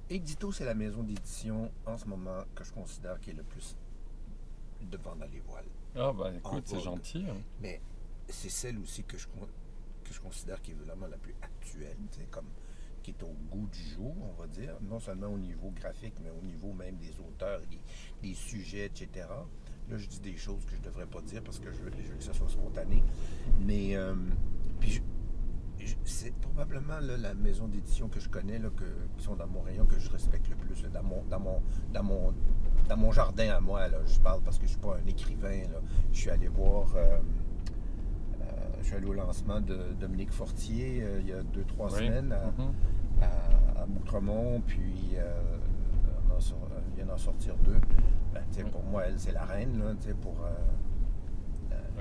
Édito, c'est la maison d'édition en ce moment que je considère qui est le plus devant dans les voiles, Ah bah en écoute, c'est vogue. gentil, hein. Mais c'est celle aussi que je considère qui est vraiment la plus actuelle, comme qui est au goût du jour, on va dire, non seulement au niveau graphique, mais au niveau même des auteurs, des sujets, etc. Là, je dis des choses que je ne devrais pas dire parce que je veux que ça soit spontané. Mais puis c'est probablement là, la maison d'édition que je connais, là, qui sont dans mon rayon, que je respecte le plus, là, dans mon, dans mon jardin à moi. Là, je parle parce que je ne suis pas un écrivain. Là. Je suis allé voir, je suis allé au lancement de Dominique Fortier il y a 2-3 Oui. semaines Mhm. à Boutremont, puis il vient d'en sortir deux. Ben, Oui, pour moi, elle, c'est la reine, là, pour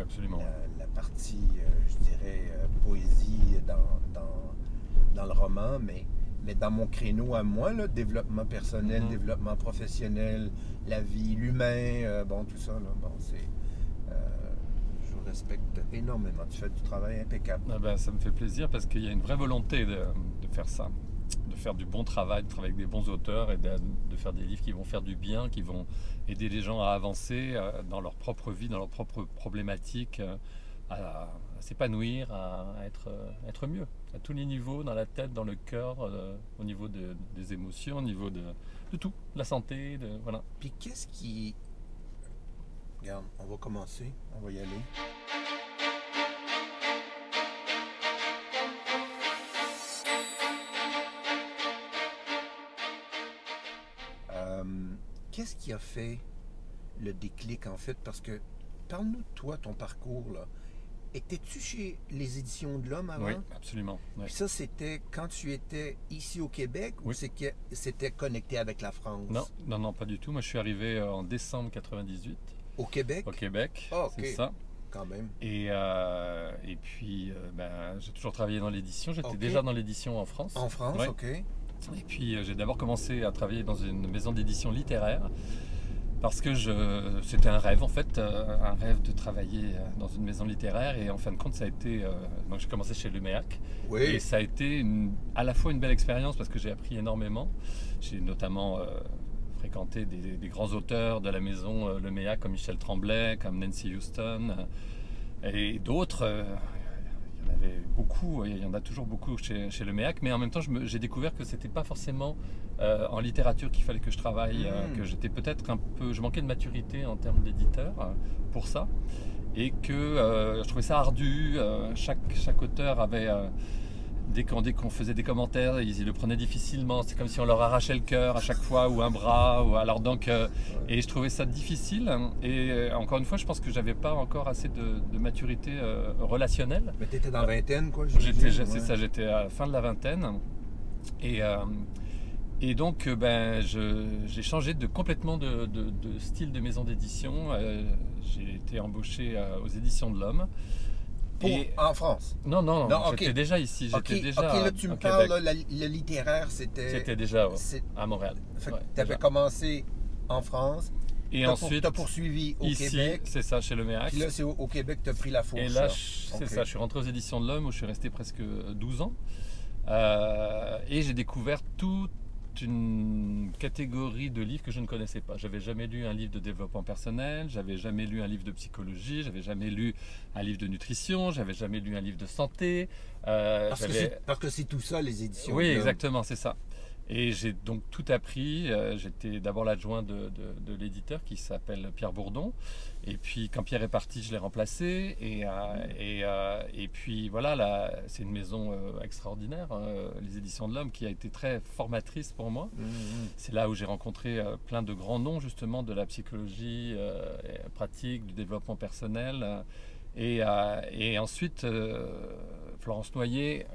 absolument. la partie, je dirais, poésie dans le roman, mais dans mon créneau à moi, là, développement personnel, Mhm. développement professionnel, la vie, l'humain, bon, tout ça, là, bon, je vous respecte énormément. Tu fais du travail impeccable. Ah ben, ça me fait plaisir parce qu'il y a une vraie volonté de faire ça, de faire du bon travail, de travailler avec des bons auteurs et de faire des livres qui vont faire du bien, qui vont aider les gens à avancer dans leur propre vie, dans leurs propres problématiques, à s'épanouir, être mieux, à tous les niveaux, dans la tête, dans le cœur, au niveau des émotions, au niveau de tout, de la santé, voilà. Puis qu'est-ce qui... Regarde, on va commencer, on va y aller. Euh, Qu'est-ce qui a fait le déclic, en fait? Parce que, parle-nous de toi, ton parcours, là. Étais-tu chez les Éditions de l'Homme Oui, avant? absolument. Oui. Puis ça, c'était quand tu étais ici au Québec ou Oui. c'est que c'était connecté avec la Non, France? non, non, pas du tout. Moi, je suis arrivé en décembre 98 Au au Québec? Québec, Ah, c'est ok, ça. quand même. Et puis, ben, j'ai toujours travaillé dans l'édition. J'étais Ok. déjà dans l'édition en France. En France, Ouais. ok. Et puis, j'ai d'abord commencé à travailler dans une maison d'édition littéraire parce que c'était un rêve en fait, un rêve de travailler dans une maison littéraire. Et en fin de compte, ça a été. Donc, j'ai commencé chez Luméac. Et Oui. ça a été à la fois une belle expérience parce que j'ai appris énormément. J'ai notamment fréquenté des grands auteurs de la maison Luméac comme Michel Tremblay, comme Nancy Houston et d'autres. Il y en avait beaucoup, il y en a toujours beaucoup chez Luméac, mais en même temps, j'ai découvert que c'était pas forcément en littérature qu'il fallait que je travaille, que j'étais peut-être un peu. Je manquais de maturité en termes d'éditeur pour ça, et que je trouvais ça ardu. Chaque auteur avait. Dès qu'on faisait des commentaires, ils le prenaient difficilement. C'est comme si on leur arrachait le cœur à chaque fois ou un bras. Alors donc, et je trouvais ça difficile. Et encore une fois, je pense que j'avais pas encore assez de maturité relationnelle. Mais t'étais dans la vingtaine, quoi, C'est ouais. ça, j'étais à la fin de la vingtaine. Et, euh, et donc, j'ai changé complètement de style de maison d'édition. J'ai été embauché aux Éditions de l'Homme. En France? Non, non, Non, ok. j'étais déjà ici. Ok, J'étais déjà ok, là, tu me au parles, Québec. là, le littéraire, c'était... C'était déjà c'est- à Montréal. Fait que Ouais, t'avais déjà. commencé en France, Et ensuite, t'as poursuivi au ici, Québec, c'est ça, chez le Méac. puis là, c'est au Québec que t'as pris la Et fourche, là, là. c'est Ok. ça, je suis rentré aux Éditions de l'Homme où je suis resté presque 12 ans. Et j'ai découvert toute une catégorie de livres que je ne connaissais pas. J'avais jamais lu un livre de développement personnel, j'avais jamais lu un livre de psychologie, j'avais jamais lu un livre de nutrition, j'avais jamais lu un livre de santé. Parce que c'est tout ça, les éditions Oui, de l'Homme. exactement, c'est ça. Et j'ai donc tout appris. J'étais d'abord l'adjoint de l'éditeur qui s'appelle Pierre Bourdon. Et puis quand Pierre est parti, je l'ai remplacé. Et puis voilà, là, c'est une maison extraordinaire, les Éditions de l'Homme, qui a été très formatrice pour moi. Mhm. C'est là où j'ai rencontré plein de grands noms justement de la psychologie pratique, du développement personnel. Et ensuite, Florence Noyer,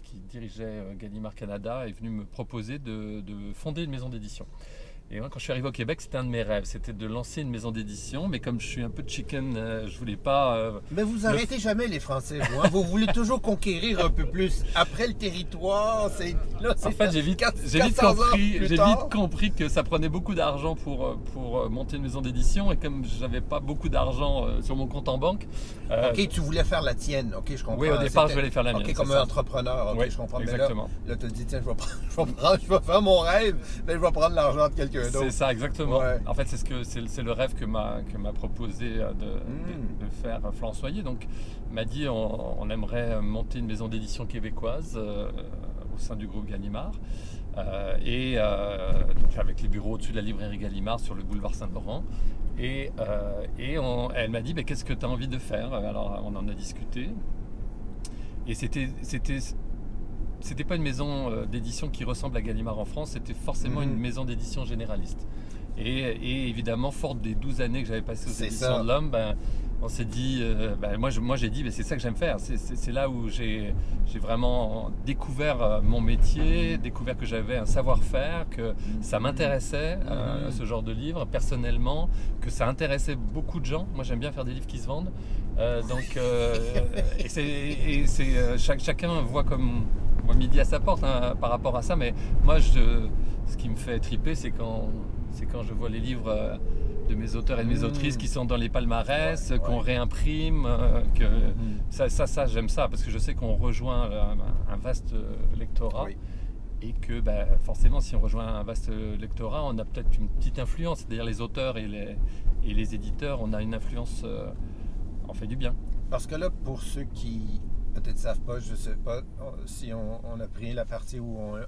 qui dirigeait Gallimard Canada, est venue me proposer de fonder une maison d'édition. Et moi, quand je suis arrivé au Québec, c'était un de mes rêves. C'était de lancer une maison d'édition. Mais comme je suis un peu chicken, je voulais pas... Mais vous arrêtez jamais les Français, vous, hein? Vous voulez toujours conquérir un peu plus. Après le territoire, c'est... Là, En fait, j'ai vite compris que ça prenait beaucoup d'argent pour monter une maison d'édition. Et comme j'avais pas beaucoup d'argent sur mon compte en banque... Ok, tu voulais faire la tienne. Ok, je comprends. Oui, au départ, je voulais faire la mienne. Ok, comme un entrepreneur. Ok, oui, je comprends. exactement. Mais là, tu te dis, tiens, je vais faire mon rêve, mais je vais prendre l'argent de quelqu'un d'autre. C'est ça, exactement. Ouais. En fait, c'est le rêve que m'a proposé de faire Florence Soyer. Donc, il m'a dit on aimerait monter une maison d'édition québécoise au sein du groupe Gallimard. Donc avec les bureaux au-dessus de la librairie Gallimard sur le boulevard Saint-Laurent. Elle m'a dit qu'est-ce que tu as envie de faire? Alors, on en a discuté. Et c'était pas une maison d'édition qui ressemble à Gallimard en France, c'était forcément une maison d'édition généraliste. Et évidemment, forte des 12 années que j'avais passées aux éditions de l'Homme, on s'est dit, moi j'ai dit, c'est ça que j'aime faire. C'est là où j'ai vraiment découvert mon métier, découvert que j'avais un savoir-faire, que ça m'intéressait, ce genre de livre, personnellement, que ça intéressait beaucoup de gens. Moi j'aime bien faire des livres qui se vendent. Chacun voit midi à sa porte par rapport à ça, mais moi ce qui me fait triper, c'est quand je vois les livres de mes auteurs et de mes autrices qui sont dans les palmarès, qu'on réimprime, ça j'aime ça, parce que je sais qu'on rejoint un vaste lectorat, et que forcément si on rejoint un vaste lectorat, on a peut-être une petite influence, c'est-à-dire les auteurs et les éditeurs, on a une influence, on fait du bien. Parce que là, pour ceux qui peut-être ne savent pas, je ne sais pas si on a pris la partie où on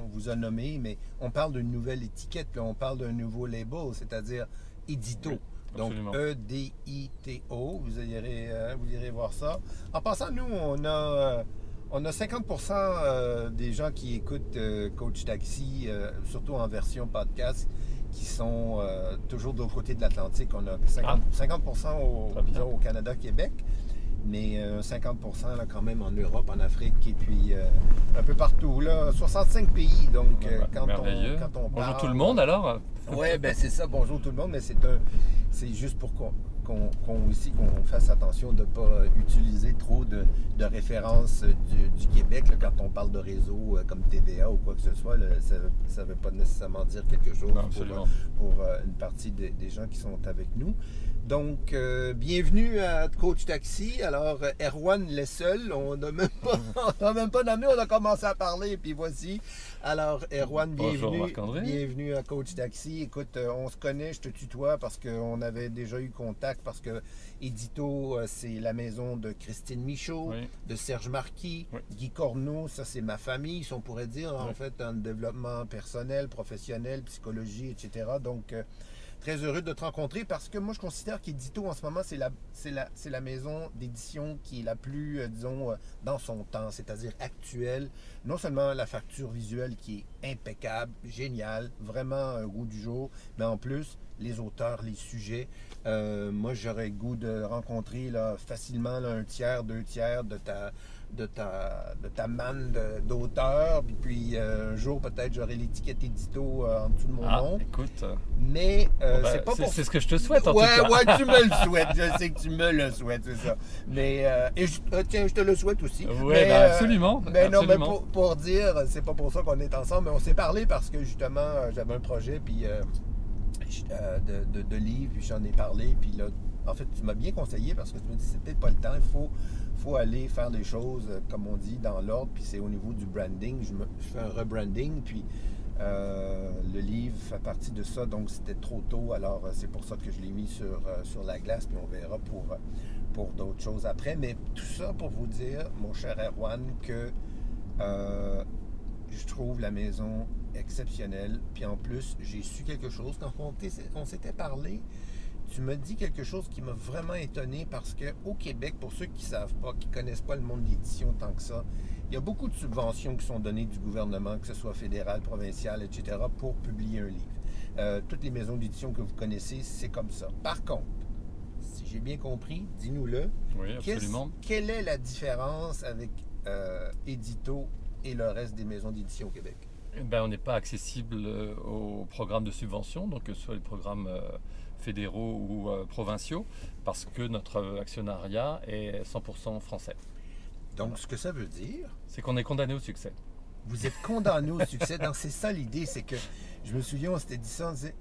vous a nommé, mais on parle d'une nouvelle étiquette, puis on parle d'un nouveau label, c'est-à-dire Édito. Donc E-D-I-T-O, vous irez voir ça. En passant, nous, on a 50% des gens qui écoutent Coach Taxi, surtout en version podcast, qui sont toujours de l'autre côté de l'Atlantique. On a 50% au Canada, Québec, mais 50% là, quand même en Europe, en Afrique, et puis un peu partout. Là, 65 pays, donc quand on parle... Bonjour tout le monde alors. Oui, c'est ça, bonjour tout le monde, mais c'est juste pour qu'on fasse attention de ne pas utiliser trop de références du Québec là, quand on parle de réseau comme TVA ou quoi que ce soit. Là, ça ne veut pas nécessairement dire quelque chose pour une partie des gens qui sont avec nous. Donc, bienvenue à Coach Taxi. Alors, Erwan l'est seul. On n'a même pas nommé, on a commencé à parler, et puis voici. Alors, Erwan, bienvenue à Coach Taxi. Écoute, on se connaît, je te tutoie parce qu'on avait déjà eu contact, parce que Édito, c'est la maison de Christine Michaud, de Serge Marquis, Guy Corneau, ça c'est ma famille, si on pourrait dire, en fait, dans le développement personnel, professionnel, psychologie, etc. Donc, très heureux de te rencontrer parce que moi, je considère qu'Édito, en ce moment, c'est la maison d'édition qui est la plus, disons, dans son temps, c'est-à-dire actuelle. Non seulement la facture visuelle qui est impeccable, géniale, vraiment un goût du jour, mais en plus, les auteurs, les sujets. Moi, j'aurais le goût de rencontrer là, facilement là, un tiers, 2 tiers de ta manne d'auteur, puis un jour peut-être j'aurai l'étiquette Édito en dessous de mon nom. Écoute, mais c'est pas pour... C'est ce que je te souhaite en tout cas. Ouais, tu me le souhaites, je sais que tu me le souhaites, c'est ça. Mais tiens, je te le souhaite aussi. Oui, absolument. Mais non, mais pour dire, c'est pas pour ça qu'on est ensemble, mais on s'est parlé parce que justement j'avais un projet puis de livre, puis j'en ai parlé, puis là, en fait, tu m'as bien conseillé parce que tu me dis c'est peut-être pas le temps, il faut aller faire les choses, comme on dit, dans l'ordre, puis c'est au niveau du branding. Je fais un rebranding, puis le livre fait partie de ça, donc c'était trop tôt, alors c'est pour ça que je l'ai mis sur la glace, puis on verra pour d'autres choses après. Mais tout ça pour vous dire, mon cher Erwan, que je trouve la maison exceptionnelle, puis en plus, j'ai su quelque chose quand on s'était parlé. Tu m'as dit quelque chose qui m'a vraiment étonné parce qu'au Québec, pour ceux qui ne savent pas, qui ne connaissent pas le monde d'édition tant que ça, il y a beaucoup de subventions qui sont données du gouvernement, que ce soit fédéral, provincial, etc., pour publier un livre. Toutes les maisons d'édition que vous connaissez, c'est comme ça. Par contre, si j'ai bien compris, dis-nous-le. Oui, absolument. Quelle est la différence avec Édito et le reste des maisons d'édition au Québec? Ben, on n'est pas accessible aux programmes de subvention, donc que ce soit les programmes fédéraux ou provinciaux, parce que notre actionnariat est 100% français. Donc, Voilà. ce que ça veut dire, C'est qu'on est condamné au succès. vous êtes condamné au succès. Donc, c'est ça l'idée, c'est que je me souviens, on s'était dit ça, on disait,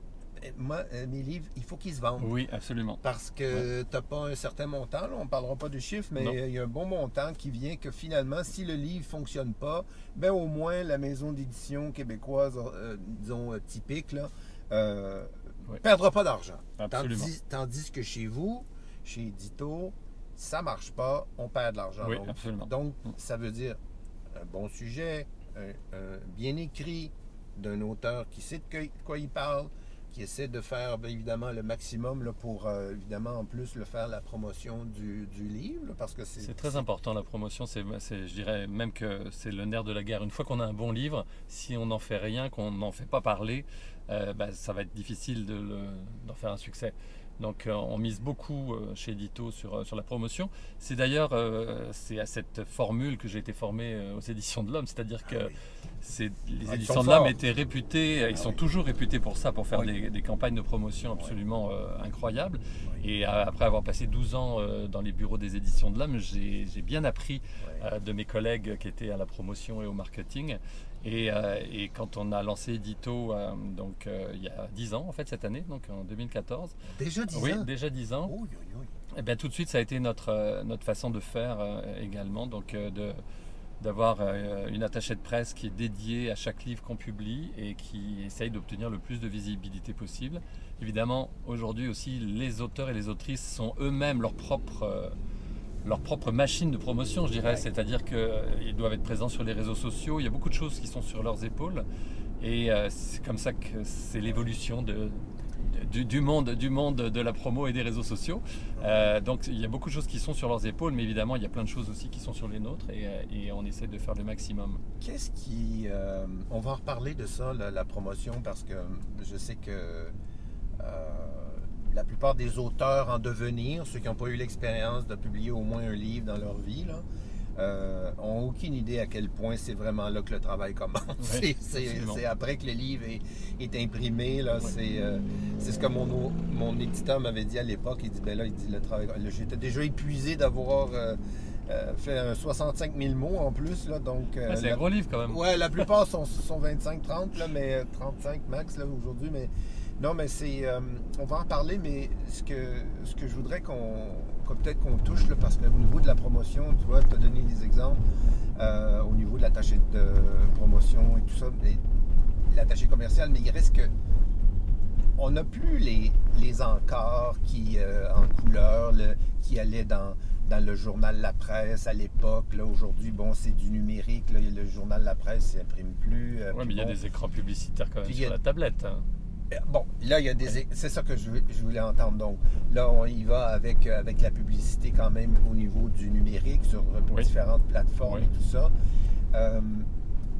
moi, mes livres, il faut qu'ils se vendent. Oui, absolument. Parce que tu n'as pas un certain montant, là, on ne parlera pas de chiffres, mais Non. il y a un bon montant qui vient que finalement, si le livre ne fonctionne pas, ben au moins la maison d'édition québécoise, disons typique, là, Oui. perdra pas d'argent. Absolument. Tandis que chez vous, chez Édito, ça marche pas, on perd de l'argent. Oui, absolument. Donc, ça veut dire un bon sujet, bien écrit, d'un auteur qui sait de quoi il parle, qui essaie de faire bien évidemment le maximum là, pour évidemment en plus faire la promotion du livre, là, parce que C'est très important la promotion, je dirais même que c'est le nerf de la guerre. Une fois qu'on a un bon livre, si on n'en fait rien, qu'on n'en fait pas parler, ça va être difficile d'en faire un succès. Donc on mise beaucoup chez Édito sur la promotion. C'est d'ailleurs c'est à cette formule que j'ai été formé aux éditions de l'Homme, c'est-à-dire que les éditions de l'Homme étaient réputées, ils sont toujours réputés pour ça, pour faire des campagnes de promotion absolument incroyables. Et après avoir passé 12 ans dans les bureaux des éditions de l'Homme, j'ai bien appris de mes collègues qui étaient à la promotion et au marketing. Et quand on a lancé Édito, donc il y a 10 ans en fait cette année, donc en 2014. Déjà 10 ans? Oui, déjà 10 ans. Oui, oui, oui. Et bien tout de suite ça a été notre façon de faire également, donc d'avoir une attachée de presse qui est dédiée à chaque livre qu'on publie et qui essaye d'obtenir le plus de visibilité possible. Évidemment, aujourd'hui aussi, les auteurs et les autrices sont eux-mêmes leur propre machine de promotion, je dirais. C'est-à-dire qu'ils doivent être présents sur les réseaux sociaux. Il y a beaucoup de choses qui sont sur leurs épaules. Et c'est comme ça que c'est l'évolution du monde de la promo et des réseaux sociaux. Donc il y a beaucoup de choses qui sont sur leurs épaules, mais évidemment il y a plein de choses aussi qui sont sur les nôtres et on essaie de faire le maximum. Qu'est-ce qui... on va en reparler de ça, la promotion, parce que je sais que la plupart des auteurs en devenir, ceux qui n'ont pas eu l'expérience de publier au moins un livre dans leur vie, là, ont aucune idée à quel point c'est vraiment là que le travail commence. Oui, c'est après que le livre est imprimé. Là, c'est ce que mon éditeur m'avait dit à l'époque. Il dit, ben là, le travail... J'étais déjà épuisé d'avoir fait un 65 000 mots en plus. Là, donc, c'est un gros livre quand même. Ouais, la plupart sont 25-30, là, mais 35 max là, aujourd'hui. Mais non, mais c'est... on va en parler, mais ce que je voudrais peut-être qu'on touche, là, parce qu'au niveau de la promotion, tu vois, tu as donné des exemples au niveau de l'attaché de promotion et tout ça, l'attaché commercial, mais il reste que on n'a plus les encarts qui, en couleur, qui allaient dans le journal La Presse à l'époque. Aujourd'hui, bon, c'est du numérique. Là, le journal La Presse ne s'imprime plus. Oui, mais il y a des écrans publicitaires quand même sur la tablette. Hein. Bon, là, il y a c'est ça que je voulais entendre. Donc, là, on y va avec la publicité quand même au niveau du numérique sur différentes plateformes et tout ça.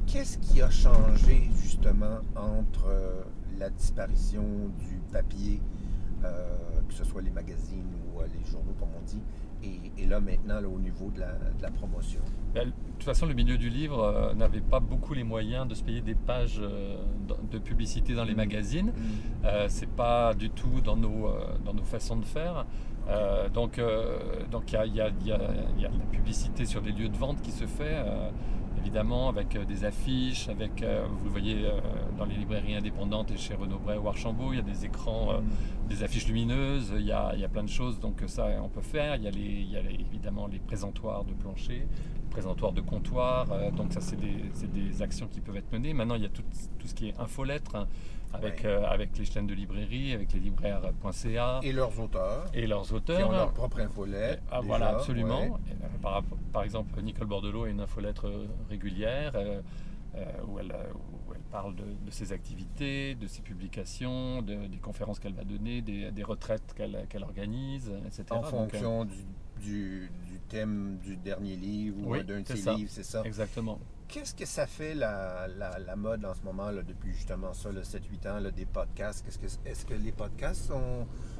Qu'est-ce qui a changé, justement, entre la disparition du papier, que ce soit les magazines ou les journaux, comme on dit, et là, maintenant, là, au niveau de la promotion? De toute façon, le milieu du livre n'avait pas beaucoup les moyens de se payer des pages de publicité dans les magazines. C'est pas du tout dans nos façons de faire. Donc il y a de la publicité sur des lieux de vente qui se fait, évidemment, avec des affiches, vous le voyez dans les librairies indépendantes et chez Renaud Bray ou Archambault, il y a des écrans, des affiches lumineuses, il y a plein de choses, donc ça on peut faire. Il y a évidemment les présentoirs de plancher, présentoir de comptoir, donc ça c'est des actions qui peuvent être menées. Maintenant il y a tout ce qui est infolettre, hein, avec les chaînes de librairie, avec les libraires.ca. Et leurs auteurs. Qui ont leur propre infolettre. Voilà, absolument. Ouais. Par exemple, Nicole Bordelot a une infolettre régulière où elle parle de ses activités, de ses publications, des conférences qu'elle va donner, des retraites qu'elle organise, etc. En fonction du thème du dernier livre ou d'un de ses livres, c'est ça? Exactement. Qu'est-ce que ça fait la mode en ce moment, là, depuis justement ça, 7-8 ans, là, des podcasts? Est-ce que les podcasts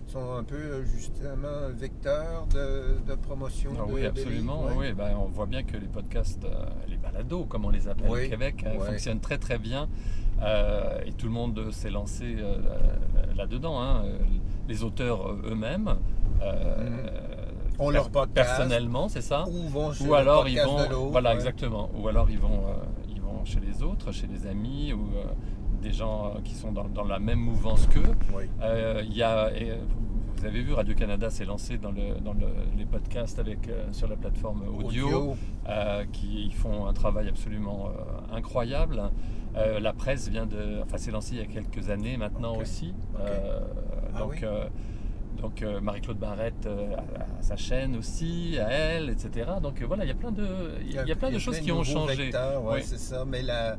sont un peu justement vecteurs de promotion Oui, absolument. livres? Oui. On voit bien que les podcasts, les balados, comme on les appelle au Québec, fonctionnent très très bien. Et tout le monde s'est lancé là-dedans. Hein. Les auteurs eux-mêmes. On leur podcast personnellement, c'est ça. Ou alors ils vont, voilà, exactement. Ou alors ils vont chez les autres, chez les amis ou des gens qui sont dans la même mouvance qu'eux. Oui. Vous avez vu, Radio-Canada s'est lancé dans les podcasts sur la plateforme audio. Qui font un travail absolument incroyable. La presse s'est lancée il y a quelques années maintenant aussi. Donc Marie-Claude Barrette a sa chaîne aussi, à elle, etc. Donc voilà, il y a plein de choses qui ont changé. Oui, c'est ça. Mais la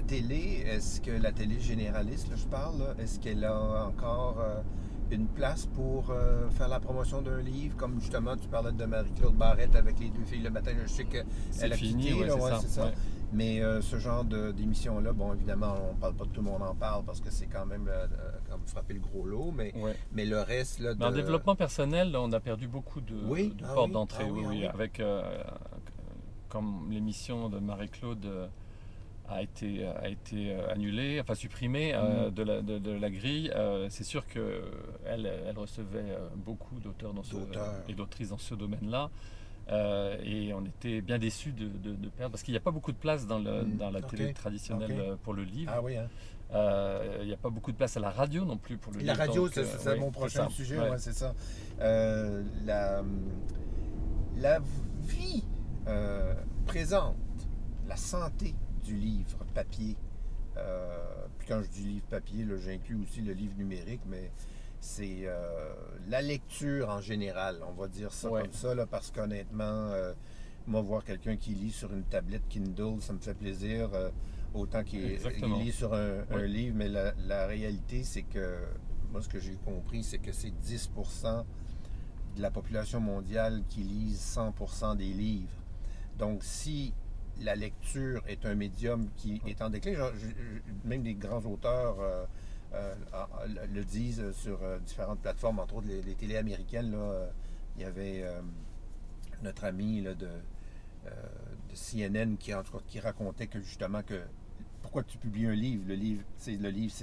télé, est-ce que la télé généraliste, là, je parle, est-ce qu'elle a encore une place pour faire la promotion d'un livre, comme justement tu parlais de Marie-Claude Barrette avec les 2 filles le matin, je sais qu'elle a quitté, c'est ça. Ouais. Mais ce genre d'émission-là, bon, évidemment, on parle pas de tout le monde en parle parce que c'est quand même comme frapper le gros lot, mais le reste... Là, en développement personnel, là, on a perdu beaucoup de portes d'entrée, avec comme l'émission de Marie-Claude a été annulée, enfin supprimée de la grille. C'est sûr qu'elle recevait beaucoup d'auteurs et d'autrices dans ce domaine-là. Et on était bien déçus de perdre, parce qu'il n'y a pas beaucoup de place dans la télé traditionnelle pour le livre. Ah oui, hein. Il n'y a pas beaucoup de place à la radio non plus pour le livre. La radio, c'est mon prochain sujet, c'est ça. La vie présente, la santé du livre papier. Puis quand je dis livre papier, j'inclus aussi le livre numérique, mais c'est la lecture en général, on va dire ça comme ça, là, parce qu'honnêtement, moi, voir quelqu'un qui lit sur une tablette Kindle, ça me fait plaisir, autant qu'il lit sur un livre, mais la réalité, c'est que, moi, ce que j'ai compris, c'est que c'est 10% de la population mondiale qui lise 100% des livres. Donc, si la lecture est un médium qui est en déclin, même des grands auteurs le disent sur différentes plateformes, entre autres les télés américaines. Là, il y avait notre ami là, de CNN qui racontait que justement pourquoi tu publies un livre? Le livre,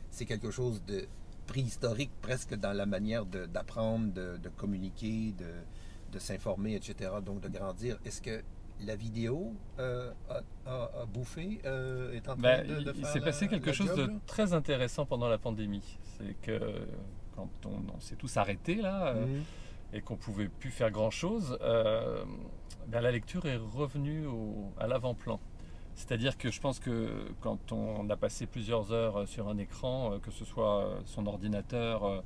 c'est quelque chose de préhistorique presque dans la manière d'apprendre, de communiquer, de s'informer, etc. Donc de grandir. Est-ce que la vidéo a bouffé, est en train de faire il s'est passé quelque chose de là? très intéressant pendant la pandémie. C'est que quand on s'est tous arrêtés là et qu'on ne pouvait plus faire grand-chose, la lecture est revenue à l'avant-plan. C'est-à-dire que je pense que quand on a passé plusieurs heures sur un écran, que ce soit son ordinateur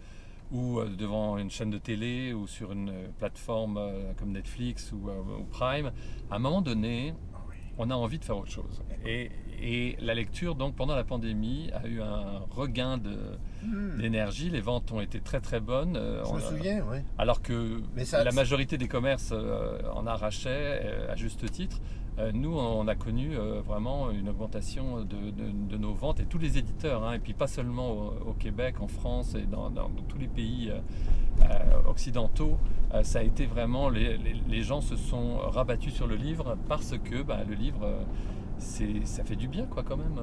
ou devant une chaîne de télé ou sur une plateforme comme Netflix ou Prime, à un moment donné, on a envie de faire autre chose. Et la lecture, donc, pendant la pandémie, a eu un regain d'énergie. Les ventes ont été très très bonnes. Je me souviens, oui. Alors que la majorité des commerces en arrachaient, à juste titre. Nous, on a connu vraiment une augmentation de nos ventes, et tous les éditeurs, et puis pas seulement au Québec, en France et dans tous les pays occidentaux. Ça a été vraiment, les gens se sont rabattus sur le livre parce que le livre, ça fait du bien, quoi, quand même.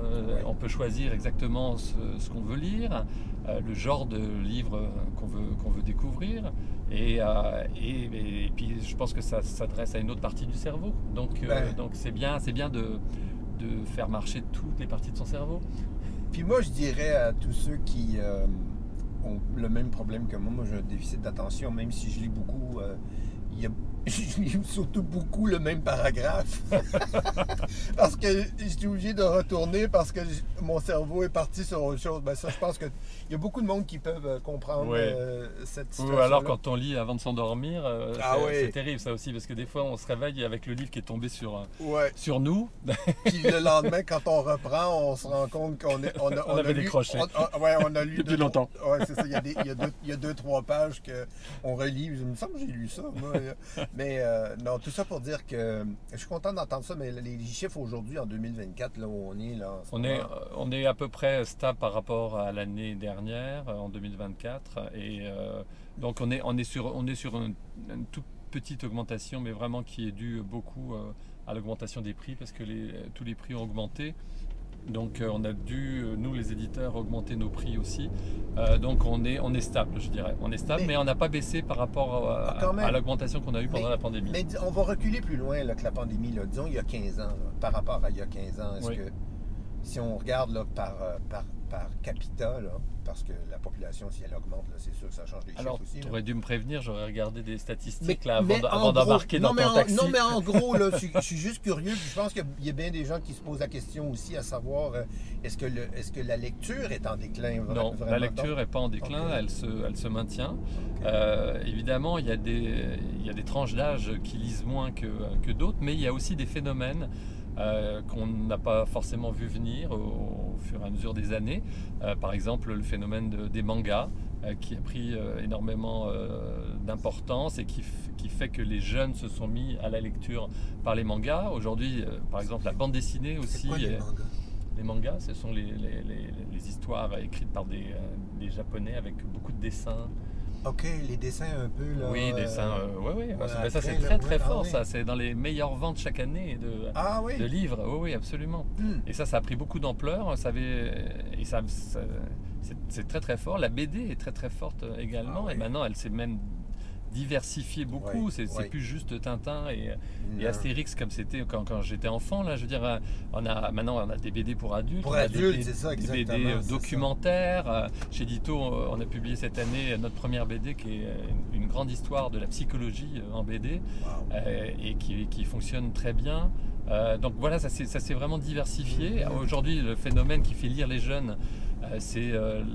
On peut choisir exactement ce qu'on veut lire, le genre de livre qu'on veut découvrir, et puis je pense que ça s'adresse à une autre partie du cerveau. Donc c'est bien de faire marcher toutes les parties de son cerveau. Puis moi, je dirais à tous ceux qui ont le même problème que moi, j'ai un déficit d'attention, même si je lis beaucoup, je lis surtout beaucoup le même paragraphe. Parce que je suis obligé de retourner parce que mon cerveau est parti sur autre chose. Ça, je pense qu'il y a beaucoup de monde qui peuvent comprendre cette situation. Ou alors quand on lit avant de s'endormir, c'est terrible ça aussi, parce que des fois on se réveille avec le livre qui est tombé sur nous. Puis le lendemain, quand on reprend, on se rend compte qu'on avait décroché. On a lu depuis longtemps. Ouais, c'est ça. Il y a 2-3 pages qu'on relit. Il me semble que j'ai lu ça, moi. Mais non, tout ça pour dire que je suis content d'entendre ça, mais les chiffres aujourd'hui, en 2024, là où on est, là, en ce moment, On est à peu près stable par rapport à l'année dernière, en 2024. Et donc on est sur une toute petite augmentation, mais vraiment qui est due beaucoup à l'augmentation des prix, parce que tous les prix ont augmenté. Donc on a dû, nous les éditeurs, augmenter nos prix aussi. Donc on est stable, je dirais. On est stable, mais on n'a pas baissé par rapport quand même. à l'augmentation qu'on a eue pendant la pandémie. Mais on va reculer plus loin là, que la pandémie. Là. Disons, il y a 15 ans, là, par rapport à il y a 15 ans. Est-ce Oui. que, si on regarde là, par capita, là, parce que la population, si elle augmente, là, c'est sûr que ça change les Alors, chiffres aussi. tu Là. aurais dû me prévenir, j'aurais regardé des statistiques Mais- là, mais en avant d'embarquer gros- dans ton taxi. Non, mais en gros, là, je suis juste curieux. Puis je pense qu'il y a bien des gens qui se posent la question aussi à savoir est-ce que la lecture est en déclin Non, vraiment? la lecture n'est pas en déclin, Ok. elle se maintient. Ok. Évidemment, il y a des tranches d'âge qui lisent moins que d'autres, mais il y a aussi des phénomènes qu'on n'a pas forcément vu venir au fur et à mesure des années. Par exemple, le phénomène des mangas, qui a pris énormément d'importance et qui fait que les jeunes se sont mis à la lecture par les mangas. Aujourd'hui, par exemple, la bande dessinée aussi. C'est quoi les mangas? Les mangas, ce sont les histoires écrites par des Japonais avec beaucoup de dessins. Ok, les dessins un peu là. Oui, dessins. Oui. ouais, Ça, c'est après, très là, très ouais, fort. ah oui. Ça, c'est dans les meilleures ventes chaque année Ah oui. de livres. Oui, absolument. Hmm. Et ça a pris beaucoup d'ampleur. C'est très très fort. La BD est très très forte également. Ah oui. Et maintenant, elle s'est même diversifiée beaucoup. Oui, C'est oui. plus juste Tintin et Non. Astérix comme c'était quand j'étais enfant. Là, je veux dire, maintenant on a des BD pour adultes. Pour on a adultes, des c'est ça, des BD exactement, c'est ça. documentaires. Chez Ditto, on a publié cette année notre première BD qui est une grande histoire de la psychologie en BD Wow. et qui fonctionne très bien. Donc voilà, ça s'est vraiment diversifié. Mhm. Aujourd'hui, le phénomène qui fait lire les jeunes, c'est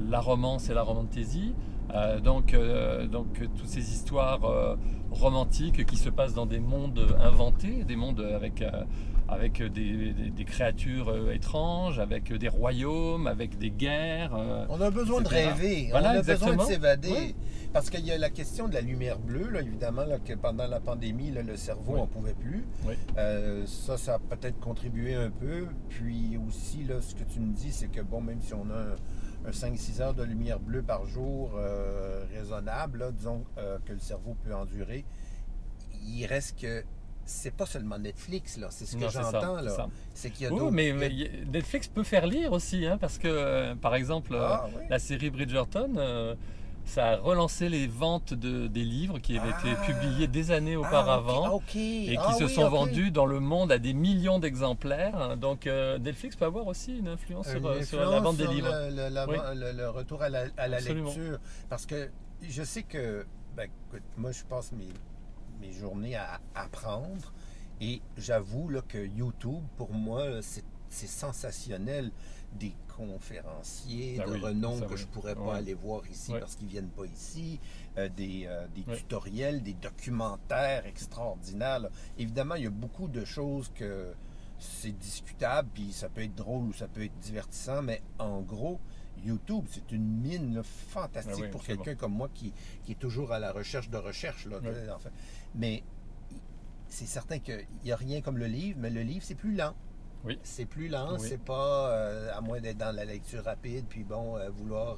la romance et la romantasy. Donc toutes ces histoires romantiques qui se passent dans des mondes inventés, des mondes avec des créatures étranges, avec des royaumes, avec des guerres. On a besoin de etc. rêver, Voilà, on a besoin de exactement. s'évader. Oui. Parce qu'il y a la question de la lumière bleue, là, évidemment, là, que pendant la pandémie, là, le cerveau Oui. n'en pouvait plus. Oui. Ça a peut-être contribué un peu. Puis aussi, là, ce que tu me dis, c'est que bon, même si on a un 5-6 heures de lumière bleue par jour raisonnable, là, disons que le cerveau peut endurer, il reste que c'est pas seulement Netflix, là, c'est ce que Non, c'est ça, j'entends, c'est là. ça. C'est qu'il y a Oui, d'autres. Netflix peut faire lire aussi, hein, parce que par exemple, Ah, oui. la série Bridgerton, ça a relancé les ventes des livres qui avaient été publiés des années auparavant Ah, ok. et qui Ah, se oui, sont ok. vendus dans le monde à des millions d'exemplaires. Donc Netflix peut avoir aussi une influence sur la vente des sur livres. Oui. le retour à la Absolument. lecture. Parce que je sais que, ben, écoute, moi, je passe mes journées à apprendre. Et j'avoue là, que YouTube, pour moi, c'est sensationnel. Des conférenciers Ah de oui, renom ça, que oui. je ne pourrais pas Ouais. aller voir ici Ouais. parce qu'ils ne viennent pas ici. Des Ouais. tutoriels, des documentaires extraordinaires. Là. Évidemment, il y a beaucoup de choses que c'est discutable, puis ça peut être drôle ou ça peut être divertissant, mais en gros, YouTube, c'est une mine là, fantastique Ah oui, pour absolument. quelqu'un comme moi qui est toujours à la recherche de recherche. Là, Ouais. enfin. Mais c'est certain qu'il n'y a rien comme le livre, mais le livre, c'est plus lent. Oui. C'est plus lent, Oui. c'est pas, à moins d'être dans la lecture rapide, puis bon, vouloir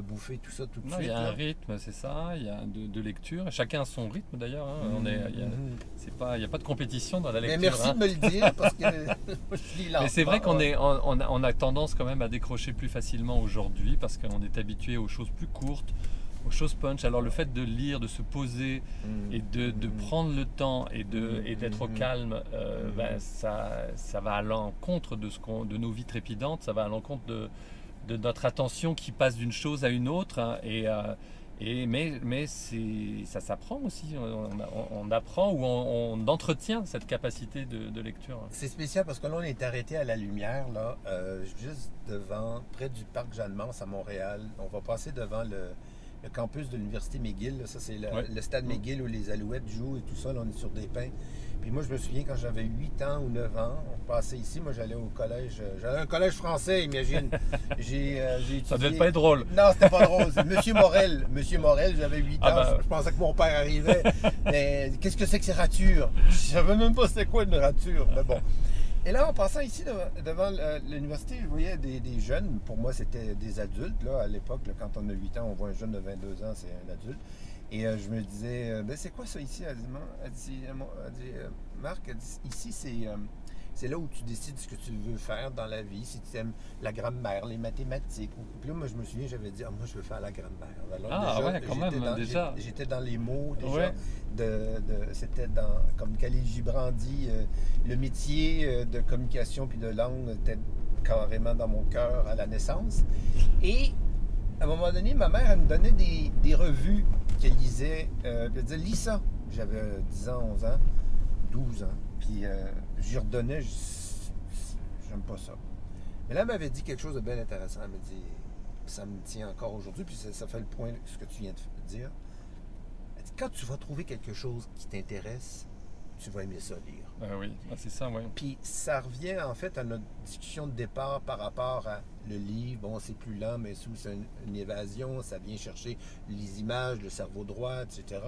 bouffer tout ça tout de Non, suite. il y a là. un rythme, c'est ça. Il y a de lecture. Chacun a son rythme d'ailleurs. Hein. Il n'y a pas de compétition dans la Mais lecture. merci hein. de me le dire, parce que je lis Mais c'est vrai lentement, qu'on a tendance quand même à décrocher plus facilement aujourd'hui parce qu'on est habitué aux choses plus courtes, aux choses punch. Alors le fait de lire, de se poser et de prendre le temps et d'être au calme, ben, ça va à l'encontre de nos vies trépidantes, ça va à l'encontre de notre attention qui passe d'une chose à une autre. Hein, mais ça s'apprend aussi. On apprend ou on entretient cette capacité de lecture. C'est spécial parce que là, on est arrêté à la lumière, là, juste près du parc Jeanne-Mance à Montréal. On va passer devant le campus de l'Université McGill. Là. Ça, c'est Ouais. le stade McGill où les Alouettes jouent et tout ça. Là, on est sur des pins. Puis moi, je me souviens quand j'avais 8 ans ou 9 ans, on passait ici. Moi, j'allais au collège. J'allais à un collège français, imagine. J'ai étudié... Ça devait pas être drôle. Non, c'était pas drôle. C'est Monsieur Morel. Monsieur Morel, j'avais 8 ans. Ah bah. Je pensais que mon père arrivait. Mais qu'est-ce que c'est que ces ratures? Je savais même pas c'était quoi une rature. Mais bon. Et là, en passant ici devant l'université, je voyais des jeunes. Pour moi, c'était des adultes. Là, à l'époque, là, quand on a 8 ans, on voit un jeune de 22 ans, c'est un adulte. Et je me disais, ben, c'est quoi ça ici? Elle dit, Marc, elle dit, ici, c'est là où tu décides ce que tu veux faire dans la vie, si tu aimes la grammaire, les mathématiques. Puis là, moi, je me souviens, j'avais dit, moi, je veux faire la grammaire. Alors, Ouais, quand même, déjà. J'étais dans les mots, déjà. Ouais. C'était comme Khalil Gibran dit, le métier de communication puis de langue était carrément dans mon cœur à la naissance. Et à un moment donné, ma mère, elle me donnait des revues qu'elle lisait. Elle disait, lis ça. J'avais 10 ans, 11 ans, 12 ans. Puis j'y redonnais, j'aime pas ça. Mais là, elle m'avait dit quelque chose de bien intéressant. Elle m'a dit, ça me tient encore aujourd'hui, puis ça fait le point de ce que tu viens de dire. Elle dit, quand tu vas trouver quelque chose qui t'intéresse, tu vas aimer ça lire. Oui, c'est ça, oui. Puis ça revient en fait à notre discussion de départ par rapport à le livre. Bon, c'est plus lent, mais c'est une évasion, ça vient chercher les images, le cerveau droit, etc.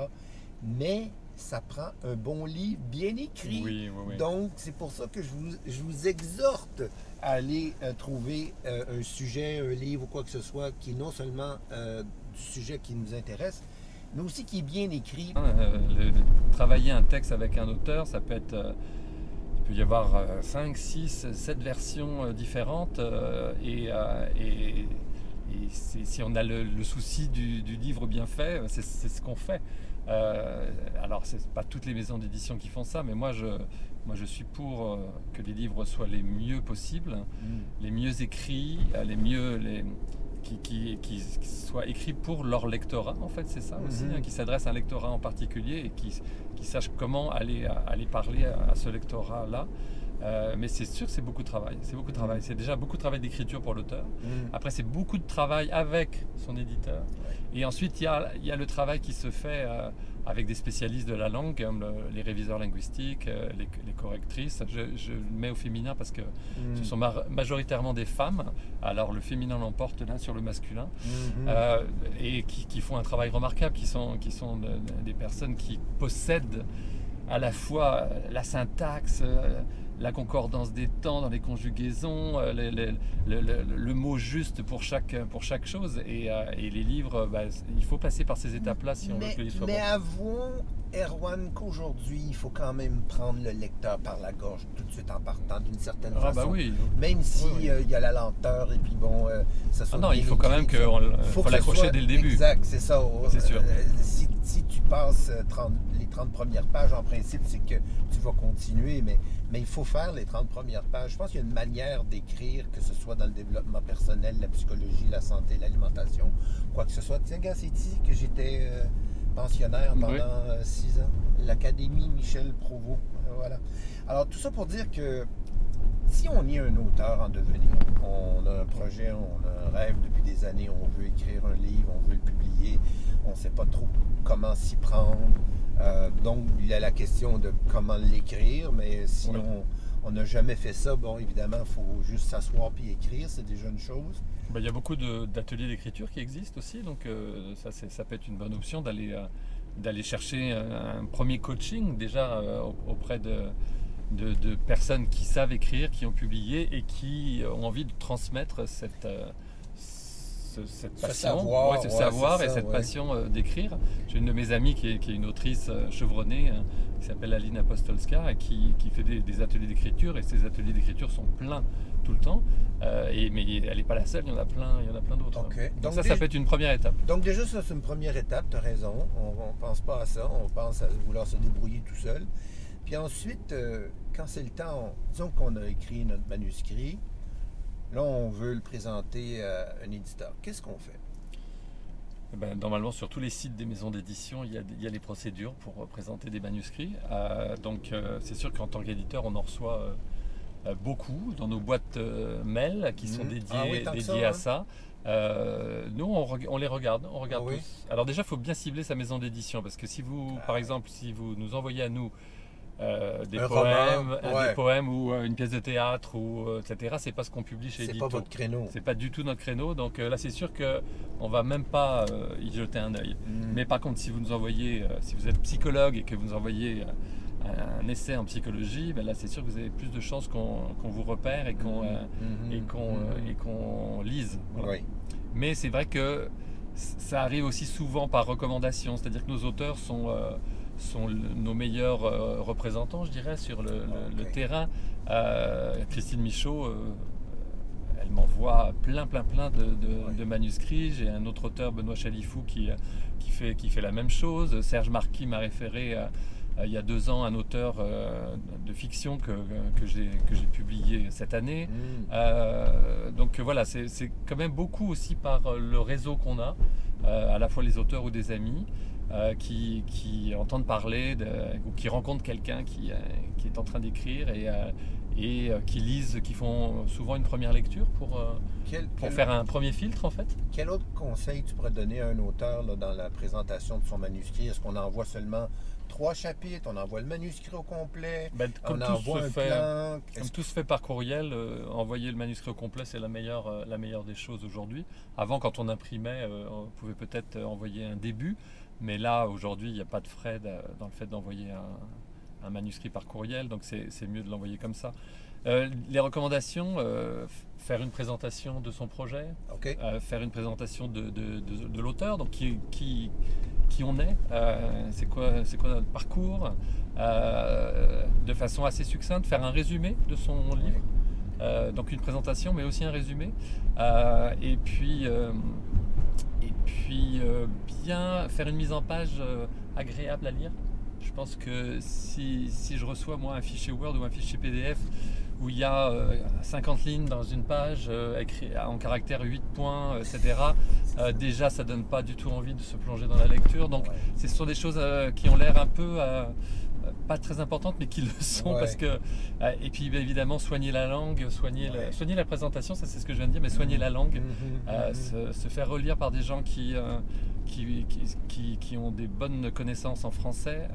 Mais ça prend un bon livre bien écrit. Oui. Donc, c'est pour ça que je vous exhorte à aller trouver un sujet, un livre ou quoi que ce soit qui est non seulement du sujet qui nous intéresse, mais aussi qui est bien écrit. Travailler un texte avec un auteur, ça peut être... il peut y avoir 5, 6, 7 versions différentes et si on a le souci du livre bien fait, c'est ce qu'on fait. Alors, c'est pas toutes les maisons d'édition qui font ça, mais moi je suis pour que les livres soient les mieux possibles, les mieux écrits, qui soient écrits pour leur lectorat, en fait, c'est ça aussi, qui s'adresse à un lectorat en particulier et qui sache comment aller parler à ce lectorat-là. Mais c'est sûr que c'est beaucoup de travail. C'est déjà beaucoup de travail d'écriture pour l'auteur. Après, c'est beaucoup de travail avec son éditeur. Et ensuite, il y a le travail qui se fait avec des spécialistes de la langue, comme les réviseurs linguistiques, les correctrices. Je le mets au féminin parce que ce sont majoritairement des femmes. Alors, le féminin l'emporte là sur le masculin. Et qui font un travail remarquable, qui sont des personnes qui possèdent à la fois la syntaxe, la concordance des temps dans les conjugaisons, le mot juste pour chaque chose. Et les livres, il faut passer par ces étapes-là si on veut que le livre soit bon. Mais avouons, Erwan, qu'aujourd'hui, il faut quand même prendre le lecteur par la gorge tout de suite en partant d'une certaine façon. Oui. Même si il y a la lenteur et puis bon, ça soit non, il faut quand même faut l'accrocher dès le début. Exact, c'est ça. C'est sûr. Si tu passes les 30 premières pages, en principe, c'est que tu vas continuer, mais il faut faire les 30 premières pages. Je pense qu'il y a une manière d'écrire, que ce soit dans le développement personnel, la psychologie, la santé, l'alimentation, quoi que ce soit. Tiens, gars, c'est ici que j'étais pensionnaire pendant 6 ans. L'Académie Michel Provost. Voilà. Alors, tout ça pour dire que si on est un auteur en devenir, on a un projet, on a un rêve depuis des années, on veut écrire un livre, on veut le publier, on ne sait pas trop comment s'y prendre. Donc, il y a la question de comment l'écrire, mais si on n'a jamais fait ça, bon, évidemment, il faut juste s'asseoir puis écrire, c'est déjà une chose. Il y a beaucoup d'ateliers d'écriture qui existent aussi, donc ça peut être une bonne option d'aller chercher un premier coaching déjà auprès de personnes qui savent écrire, qui ont publié et qui ont envie de transmettre cette passion, ce savoir et cette passion d'écrire. J'ai une de mes amies qui est une autrice chevronnée qui s'appelle Aline Apostolska et qui fait des ateliers d'écriture, et ces ateliers d'écriture sont pleins tout le temps, mais elle n'est pas la seule, il y en a plein d'autres. Okay. Donc ça peut être une première étape. Donc déjà ça c'est une première étape, tu as raison, on ne pense pas à ça, on pense à vouloir se débrouiller tout seul. Puis ensuite, quand c'est le temps, disons qu'on a écrit notre manuscrit, là on veut le présenter à un éditeur, qu'est-ce qu'on fait? Normalement, sur tous les sites des maisons d'édition, il y a les procédures pour présenter des manuscrits. Donc, c'est sûr qu'en tant qu'éditeur, on en reçoit beaucoup dans nos boîtes mail qui sont dédiées à ça. Nous, on les regarde, on regarde tous. Alors déjà, il faut bien cibler sa maison d'édition, parce que si vous, par exemple, si vous nous envoyez à nous des poèmes ou une pièce de théâtre, etc., c'est pas ce qu'on publie chez Édito. C'est pas votre créneau. C'est pas du tout notre créneau, donc là, c'est sûr qu'on va même pas y jeter un œil. Mais par contre, si vous nous envoyez, si vous êtes psychologue et que vous nous envoyez un essai en psychologie, ben là c'est sûr que vous avez plus de chances qu'on vous repère et qu'on lise. Voilà. Oui. Mais c'est vrai que ça arrive aussi souvent par recommandation, c'est-à-dire que nos auteurs sont nos meilleurs représentants, je dirais, sur le terrain. Christine Michaud, elle m'envoie plein de manuscrits. J'ai un autre auteur, Benoît Chalifou, qui fait la même chose. Serge Marquis m'a référé il y a 2 ans un auteur de fiction que j'ai publié cette année. Donc voilà, c'est quand même beaucoup aussi par le réseau qu'on a, à la fois les auteurs ou des amis qui entendent parler ou qui rencontrent quelqu'un qui est en train d'écrire et qui lisent, qui font souvent une première lecture pour faire un premier filtre en fait. Quel autre conseil tu pourrais donner à un auteur là, dans la présentation de son manuscrit? Est-ce qu'on envoie seulement 3 chapitres, on envoie le manuscrit au complet, on envoie un plan? Comme tout se fait par courriel, envoyer le manuscrit au complet, c'est la meilleure des choses aujourd'hui. Avant, quand on imprimait, on pouvait peut-être envoyer un début, mais là, aujourd'hui, il n'y a pas de frais dans le fait d'envoyer un manuscrit par courriel, donc c'est mieux de l'envoyer comme ça. Les recommandations, faire une présentation de son projet, faire une présentation de l'auteur, donc qui on est, c'est quoi notre parcours, de façon assez succincte, faire un résumé de son livre, donc une présentation mais aussi un résumé, et puis bien faire une mise en page agréable à lire. Je pense que si je reçois moi un fichier Word ou un fichier PDF où il y a 50 lignes dans une page écrit en caractère 8 points, etc., déjà ça donne pas du tout envie de se plonger dans la lecture. Donc ce sont des choses qui ont l'air un peu pas très importantes, mais qui le sont, parce que et puis évidemment soigner la langue, soigner la présentation, ça c'est ce que je viens de dire, mais soigner la langue, se faire relire par des gens qui ont des bonnes connaissances en français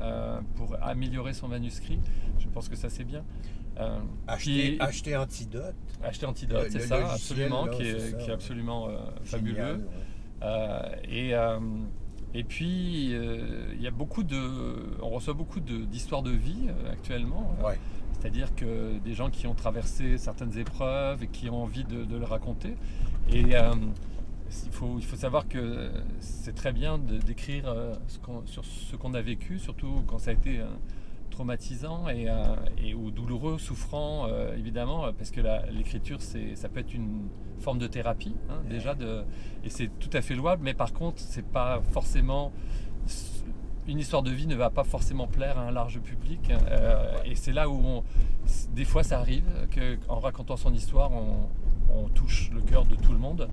pour améliorer son manuscrit. Je pense que ça c'est bien. Acheter Antidote. Acheter Antidote, c'est ça, absolument, qui est absolument fabuleux. Et puis, il y a on reçoit beaucoup d'histoires de vie actuellement. C'est-à-dire que des gens qui ont traversé certaines épreuves et qui ont envie de le raconter. Et il faut savoir que c'est très bien d'écrire sur ce qu'on a vécu, surtout quand ça a été traumatisant ou douloureux, souffrant, évidemment, parce que l'écriture, ça peut être une forme de thérapie, déjà, et c'est tout à fait louable, mais par contre, c'est pas forcément... Une histoire de vie ne va pas forcément plaire à un large public, et c'est là où des fois ça arrive qu'en racontant son histoire, on touche le cœur de tout le monde.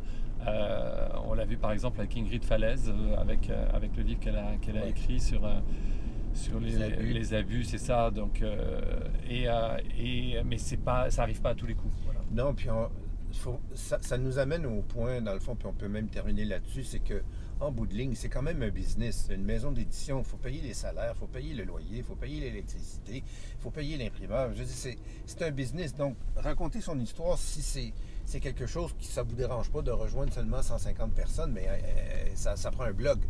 On l'a vu par exemple avec Ingrid Falaise, avec le livre qu'elle a écrit sur les abus, c'est ça. Donc, mais ça arrive pas à tous les coups. Voilà. Non, puis ça nous amène au point, dans le fond, puis on peut même terminer là-dessus, c'est que en bout de ligne, c'est quand même un business. Une maison d'édition, il faut payer les salaires, il faut payer le loyer, il faut payer l'électricité, il faut payer l'imprimeur. Je dis, c'est un business. Donc, raconter son histoire, si c'est quelque chose qui ça vous dérange pas de rejoindre seulement 150 personnes, mais ça prend un blog,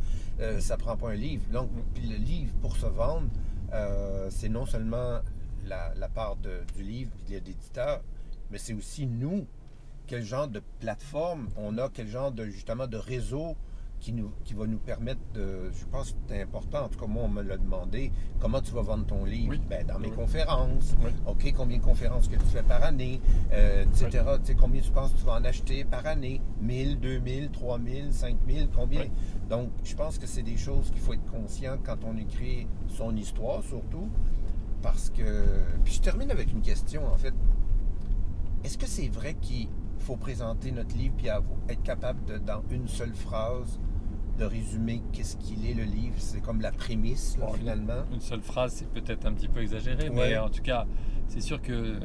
ça prend pas un livre. Donc, puis le livre, pour se vendre, c'est non seulement la part du livre et de l'éditeur, mais c'est aussi nous, quel genre de plateforme on a, quel genre justement de réseau qui va nous permettre de... Je pense que c'est important, en tout cas moi on me l'a demandé, comment tu vas vendre ton livre? Dans mes conférences, OK, combien de conférences que tu fais par année, etc. Tu sais, combien tu penses que tu vas en acheter par année? 1000, 2000, 3000, 5000, combien? Donc je pense que c'est des choses qu'il faut être conscient quand on écrit son histoire surtout, parce que... Puis je termine avec une question en fait. Est-ce que c'est vrai qu'il faut présenter notre livre puis être capable dans une seule phrase de résumer qu'est-ce qu'il est le livre? C'est comme la prémisse finalement. Une seule phrase, c'est peut-être un petit peu exagéré, mais en tout cas, c'est sûr que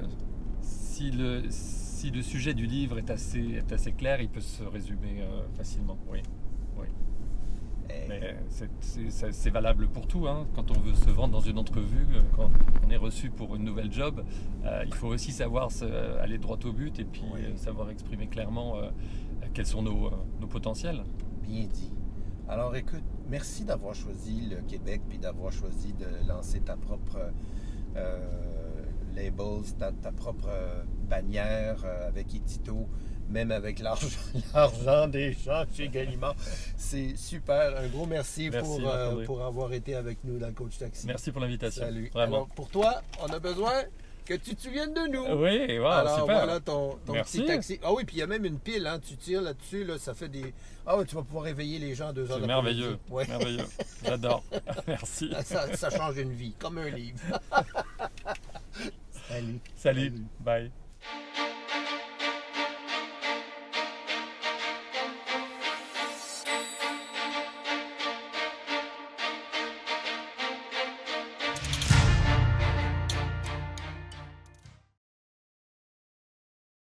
si le sujet du livre est assez clair, il peut se résumer facilement. Oui. Mais c'est valable pour tout. Hein. Quand on veut se vendre dans une entrevue, quand on est reçu pour une nouvelle job, il faut aussi savoir aller droit au but et puis savoir exprimer clairement quels sont nos potentiels. Bien dit. Alors écoute, merci d'avoir choisi le Québec puis d'avoir choisi de lancer ta propre labels, ta propre bannière avec Édito, même avec l'argent des gens chez Gallimard. C'est super. Un gros merci pour avoir été avec nous dans le Coach Taxi. Merci pour l'invitation. Salut. Vraiment. Alors, pour toi, on a besoin que tu te souviennes de nous. Oui, wow, alors, super. voilà ton petit taxi. Ah oui, puis il y a même une pile, hein, tu tires là-dessus, là, ça fait des... Ah oui, tu vas pouvoir réveiller les gens à 2 heures. C'est merveilleux, ouais. Merveilleux. J'adore. Merci. Ça change une vie, comme un livre. Salut. Salut. Bye.